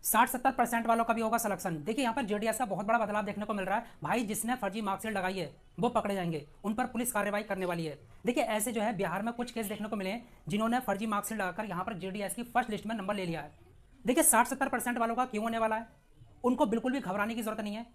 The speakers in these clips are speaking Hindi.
60-70% वालों का भी होगा सिलेक्शन। देखिए यहाँ पर जेडीएस का बहुत बड़ा बदलाव देखने को मिल रहा है। भाई जिसने फर्जी मार्कशीट लगाई है वो पकड़े जाएंगे, उन पर पुलिस कार्रवाई करने वाली है। देखिए ऐसे जो है बिहार में कुछ केस देखने को मिले हैं जिन्होंने फर्जी मार्कशीट लगाकर यहाँ पर जेडीएस की फर्स्ट लिस्ट में नंबर ले लिया है। देखिए 60-70% वालों का क्यों होने वाला है, उनको बिल्कुल भी घबराने की जरूरत नहीं है।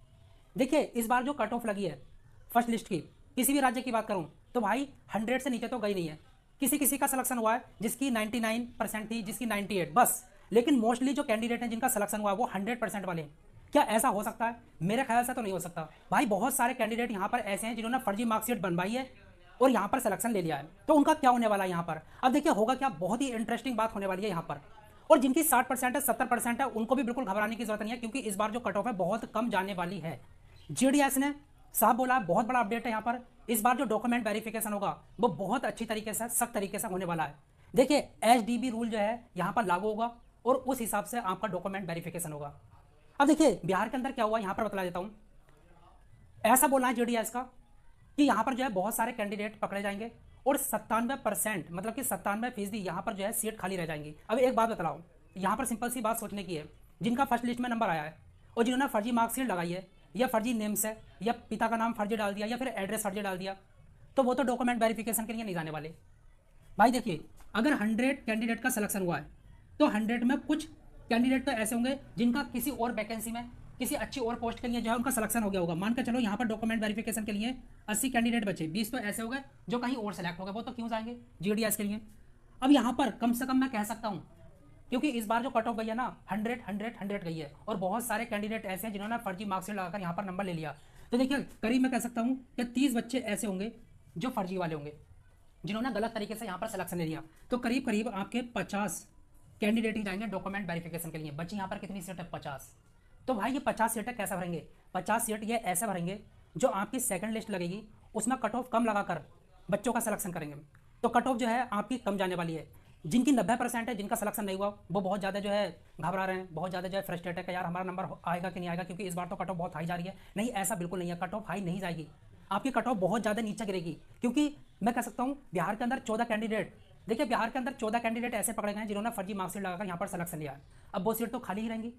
देखिए इस बार जो कट ऑफ लगी है फर्स्ट लिस्ट की, किसी भी राज्य की बात करूं तो भाई 100 से नीचे तो गई नहीं है। किसी किसी का सिलेक्शन हुआ है जिसकी 99% थी, जिसकी 98 बस, लेकिन मोस्टली जो कैंडिडेट हैं जिनका सिलेक्शन हुआ है वो 100% वाले हैं। क्या ऐसा हो सकता है? मेरे ख्याल से तो नहीं हो सकता भाई। बहुत सारे कैंडिडेट यहाँ पर ऐसे हैं जिन्होंने फर्जी मार्कशीट बनवाई है और यहाँ पर सिलेक्शन ले लिया है। तो उनका क्या होने वाला है यहाँ पर? अब देखिए होगा क्या, बहुत ही इंटरेस्टिंग बात होने वाली है यहाँ पर। और जिनकी 60% है 70% है उनको भी बिल्कुल घबराने की जरूरत नहीं है, क्योंकि इस बार जो कट ऑफ है बहुत कम जाने वाली है। जेडीएस ने साहब बोला, बहुत बड़ा अपडेट है यहाँ पर। इस बार जो डॉक्यूमेंट वेरिफिकेशन होगा वो बहुत अच्छी तरीके से, सख्त तरीके से होने वाला है। देखिए एचडीबी रूल जो है यहाँ पर लागू होगा और उस हिसाब से आपका डॉक्यूमेंट वेरिफिकेशन होगा। अब देखिए बिहार के अंदर क्या हुआ यहाँ पर बता देता हूँ। ऐसा बोलना है जेडीएस का कि यहाँ पर जो है बहुत सारे कैंडिडेट पकड़े जाएंगे और 97% मतलब कि 97% यहाँ पर जो है सीट खाली रह जाएंगी। अब एक बात बतलाओ, यहाँ पर सिंपल सी बात सोचने की है। जिनका फर्स्ट लिस्ट में नंबर आया है और जिन्होंने फर्जी मार्कशीट लगाई है या फर्जी नेम से या पिता का नाम फर्जी डाल दिया या फिर एड्रेस फर्जी डाल दिया, तो वो तो डॉक्यूमेंट वेरिफिकेशन के लिए नहीं जाने वाले। भाई देखिए अगर 100 कैंडिडेट का सिलेक्शन हुआ है तो 100 में कुछ कैंडिडेट तो ऐसे होंगे जिनका किसी और वैकेंसी में, किसी अच्छी और पोस्ट के लिए जो है उनका सिलेक्शन हो गया होगा। मान के चलो यहाँ पर डॉक्यूमेंट वेरिफिकेशन के लिए 80 कैंडिडेट बचे, 20 तो ऐसे हो गए जो कहीं और सेलेक्ट हो गए, वो तो क्यों जाएंगे जेडीएस के लिए। अब यहाँ पर कम से कम मैं कह सकता हूँ, क्योंकि इस बार जो कट ऑफ गई है ना 100 गई है और बहुत सारे कैंडिडेट ऐसे हैं जिन्होंने फर्जी मार्कशीट लगाकर यहाँ पर नंबर ले लिया। तो देखिए करीब मैं कह सकता हूँ कि 30 बच्चे ऐसे होंगे जो फर्जी वाले होंगे, जिन्होंने गलत तरीके से यहाँ पर सिलेक्शन ले लिया। तो करीब करीब आपके 50 कैंडिडेट ही जाएंगे डॉक्यूमेंट वेरिफिकेशन के लिए। बच्चे यहाँ पर कितनी सीट है? 50। तो भाई ये 50 सीटें कैसे भरेंगे? 50 सीट ये ऐसे भरेंगे जो आपकी सेकंड लिस्ट लगेगी उसमें कट ऑफ कम लगाकर बच्चों का सिलेक्शन करेंगे। तो कट ऑफ जो है आपकी कम जाने वाली है। जिनकी 90% है, जिनका सिलेक्शन नहीं हुआ, वो बहुत ज़्यादा जो है घबरा रहे हैं, बहुत ज़्यादा जो है फ्रस्ट्रेट है कि यार हमारा नंबर आएगा कि नहीं आएगा, क्योंकि इस बार तो कट ऑफ बहुत हाई जा रही है। नहीं, ऐसा बिल्कुल नहीं है, कट ऑफ हाई नहीं जाएगी, आपकी कट ऑफ बहुत ज़्यादा नीचे गिरेगी। क्योंकि मैं कह सकता हूँ बिहार के अंदर 14 कैंडिडेट, देखिए बिहार के अंदर 14 कैंडिडेट ऐसे पकड़े गए हैं जिन्होंने फर्जी मार्कशीट लगाकर यहाँ पर सिलेक्शन लिया है। अब वो सीट तो खाली ही रहेंगी,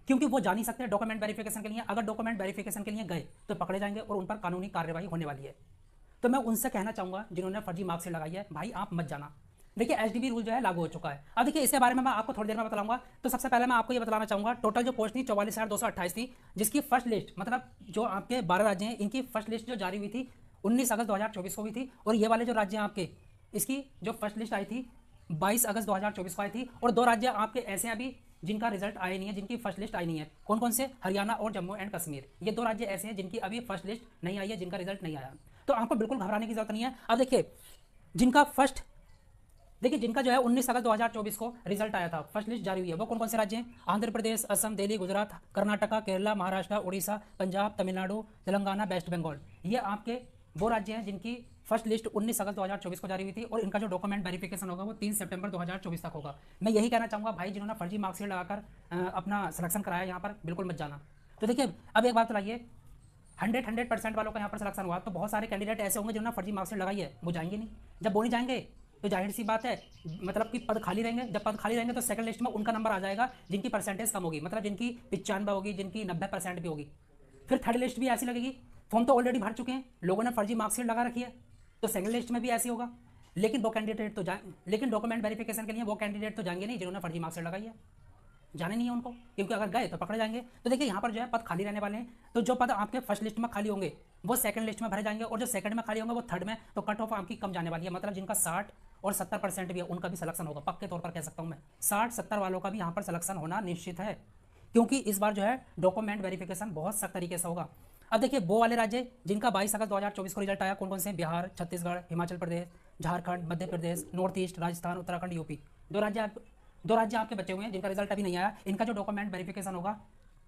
क्योंकि वो जा नहीं सकते डॉक्यूमेंट वेरिफिकेशन के लिए। अगर डॉक्यूमेंट वेरिफिकेशन के लिए गए तो पकड़े जाएंगे और उन पर कानूनी कार्रवाई होने वाली है। तो मैं उनसे कहना चाहूँगा जिन्होंने फर्जी मार्कशीट लगाई है, भाई आप मत जाना। देखिए एचडीबी रूल जो है लागू हो चुका है। अब देखिए इसके बारे में मैं आपको थोड़ी देर में बताऊंगा। तो सबसे पहले मैं आपको ये बताना चाहूँगा, टोटल जो पोस्ट थी 44,228 थी, जिसकी फर्स्ट लिस्ट मतलब जो आपके 12 राज्य हैं इनकी फर्स्ट लिस्ट जो जारी हुई थी 19 अगस्त 2024 को हुई थी। और ये वाले जो राज्य हैं आपके, इसकी जो फर्स्ट लिस्ट आई थी 22 अगस्त 2024 को आई थी। और 2 राज्य आपके ऐसे हैं अभी जिनका रिजल्ट आया नहीं है, जिनकी फर्स्ट लिस्ट आई नहीं है। कौन कौन से? हरियाणा और जम्मू एंड कश्मीर। ये 2 राज्य ऐसे हैं जिनकी अभी फर्स्ट लिस्ट नहीं आई है, जिनका रिजल्ट नहीं आया। तो आपको बिल्कुल घबराने की जरूरत नहीं है। अब देखिए जिनका जो है 19 अगस्त 2024 को रिजल्ट आया था, फर्स्ट लिस्ट जारी हुई है, वो कौन कौन से राज्य हैं? आंध्र प्रदेश, असम, दिल्ली, गुजरात, कर्नाटका, केरला, महाराष्ट्र, उड़ीसा, पंजाब, तमिलनाडु, तेलंगाना, वेस्ट बंगाल। ये आपके वो राज्य हैं जिनकी फर्स्ट लिस्ट 19 अगस्त 2024 को जारी हुई थी और इनका जो डॉक्यूमेंट वेरिफिकेशन होगा वो 3 सितंबर 2024 तक होगा। मैं यही कहना चाहूँगा भाई जिन्होंने फर्जी मार्कशीट लगाकर अपना सिलेक्शन कराया यहाँ पर बिल्कुल मत जाना। तो देखिए अब एक बात बताइए, 100% वालों का यहाँ पर सिलेक्शन हुआ तो बहुत सारे कैंडिडेट ऐसे होंगे जिन्होंने फर्जी मार्कशीट लगाई है, वो जाएंगे नहीं। जब वो नहीं जाएंगे तो जाहिर सी बात है, मतलब कि पद खाली रहेंगे। जब पद खाली रहेंगे तो सेकंड लिस्ट में उनका नंबर आ जाएगा जिनकी परसेंटेज कम होगी, मतलब जिनकी 95 होगी, जिनकी 90% भी होगी। फिर थर्ड लिस्ट भी ऐसी लगेगी। फॉर्म तो ऑलरेडी भर चुके हैं, लोगों ने फर्जी मार्कशीट लगा रखी है, तो सेकंड लिस्ट में भी ऐसी होगा। लेकिन वो कैंडिडेट तो लेकिन डॉक्यूमेंट वेरिफिकेशन के लिए वो कैंडिडेट तो जाएंगे नहीं जिन्होंने फर्जी मार्कशीट लगाई है, जाने नहीं है उनको, क्योंकि अगर गए तो पकड़े जाएंगे। तो देखिए यहाँ पर जो है पद खाली रहने वाले हैं। तो जो पद आपके फर्स्ट लिस्ट में खाली होंगे वो सेकंड लिस्ट में भरे जाएंगे और जो सेकंड में खाली होंगे वो थर्ड में। तो कट ऑफ आपकी कम जाने वाली है, मतलब जिनका 60 और 70% भी है उनका भी सिलेक्शन होगा, पक्के तौर पर कह सकता हूँ मैं। 60-70 वालों का भी यहाँ पर सिलेक्शन होना निश्चित है, क्योंकि इस बार जो है डॉक्यूमेंट वेरिफिकेशन बहुत सख्त तरीके से होगा। अब देखिए वो वाले राज्य जिनका 22 अगस्त 2024 को रिजल्ट आया, कौन कौन से? Bihar, Chhattisgarh, Himachal Pradesh, Jharkhand, Madhya Pradesh, north east, Rajasthan, Uttarakhand, UP. दो राज्य आपके बचे हुए हैं जिनका रिजल्ट अभी नहीं आया। इनका जो डॉक्यूमेंट वेरिफिकेशन होगा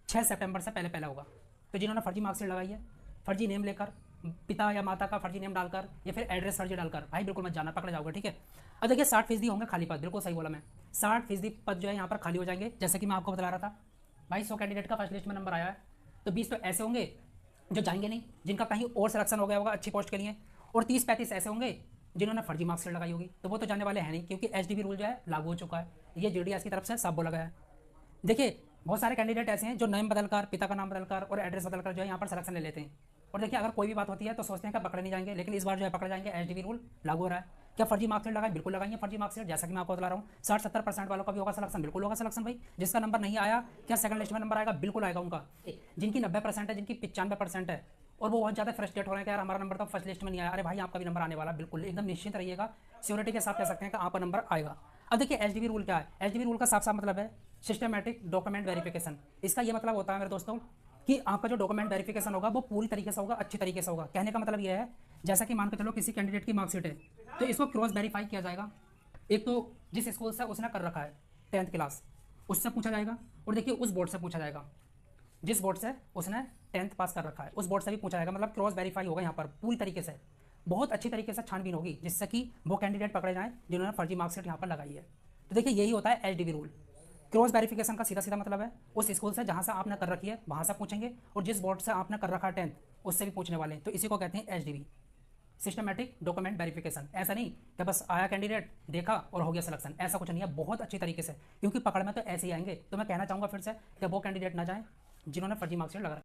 6 सितंबर से पहले होगा। तो जिन्होंने फर्जी मार्कशीट लगाई है, फर्जी नेम लेकर, पिता या माता का फर्जी नेम डालकर या फिर एड्रेस फर्जी डालकर, भाई बिल्कुल मत जाना, पकड़े जाओगे, ठीक है। अब देखिए 60% होंगे खाली पद, बिल्कुल सही बोला मैं, 60% पद जो है यहाँ पर खाली हो जाएंगे। जैसे कि मैं आपको बता रहा था भाई 100 कैंडिडेट का फर्स्ट लिस्ट में नंबर आया है, तो 20 तो ऐसे होंगे जो जाएंगे नहीं, जिनका कहीं और सिलेक्शन हो गया होगा अच्छी पोस्ट के लिए, और 30-35 ऐसे होंगे जिन्होंने फर्जी मार्कशीट लगाई होगी, तो वो तो जाने वाले हैं नहीं, क्योंकि एचडीबी रूल जो है लागू हो चुका है। ये जेडीएस की तरफ से साफ बोला गया है। देखिए बहुत सारे कैंडिडेट ऐसे हैं जो नेम बदलकर, पिता का नाम बदलकर और एड्रेस बदलकर जो है यहाँ पर सिलेक्शन ले लेते हैं। और देखिए अगर कोई भी बात होती है तो सोचते हैं कि पकड़े नहीं जाएंगे, लेकिन इस बार जो है पकड़े जाएंगे। एचडीबी रूल लागू हो रहा है। क्या फर्जी मार्क्सिट लगाए? बिल्कुल लगाएंगे फर्जी मार्क्सिट, जैसा कि मैं आपको बता रहा हूँ। 60-70% वालों का भी होगा सिलेक्शन, बिल्कुल होगा सिलेक्शन भाई। जिसका नंबर नहीं आया, क्या सेकंड लिस्ट में नंबर आएगा? बिल्कुल आएगा उनका। जिनकी 90% है, जिनकी 95% है, और वो बहुत ज़्यादा फ्रस्ट्रेट हो रहे हैं कि यार हमारा नंबर तो फर्स्ट लिस्ट में नहीं आया। अरे भाई आपका भी नंबर आने वाला, बिल्कुल एकदम निश्चिंत रहिएगा, सिक्योरिटी के साथ कह सकते हैं कि आपका नंबर आएगा। अब देखिए एचडीबी रूल क्या है। एचडीबी रूल का साफ साफ मतलब है सिस्टमैटिक डॉक्यूमेंट वेरिफिकेशन। इसका ये मतलब होता है मेरे दोस्तों कि आपका जो डॉक्यूमेंट वेरिफिकेशन होगा वो पूरी तरीके से होगा, अच्छी तरीके से होगा। कहने का मतलब ये है, जैसा कि मान के चलो किसी कैंडिडेट की मार्कशीट है तो इसको क्रॉस वेरीफाई किया जाएगा। एक तो जिस स्कूल से उसने कर रखा है 10th क्लास, उससे पूछा जाएगा, और देखिए उस बोर्ड से पूछा जाएगा जिस बोर्ड से उसने 10th पास कर रखा है, उस बोर्ड से भी पूछा जाएगा। मतलब क्रॉस वेरीफाई होगा यहाँ पर पूरी तरीके से, बहुत अच्छी तरीके से छानबीन होगी, जिससे कि वो कैंडिडेट पकड़े जाएं जिन्होंने फर्जी मार्कशीट यहाँ पर लगाई है। तो देखिए यही होता है एचडीबी रूल। क्रॉस वेरिफिकेशन का सीधा सीधा मतलब है उस स्कूल से जहाँ से आपने कर रखी है वहाँ से पूछेंगे, और जिस बोर्ड से आपने कर रखा है 10th उससे भी पूछने वाले हैं। तो इसी को कहते हैं एचडीबी, सिस्टमैटिक डॉक्यूमेंट वेरिफिकेशन। ऐसा नहीं कि बस आया कैंडिडेट देखा और हो गया सिलेक्शन, ऐसा कुछ नहीं है, बहुत अच्छी तरीके से, क्योंकि पकड़ में तो ऐसे ही आएंगे। तो मैं कहना चाहूँगा फिर से कि वो कैंडिडेट ना जाएं जिन्होंने फर्जी मार्कशीट लगा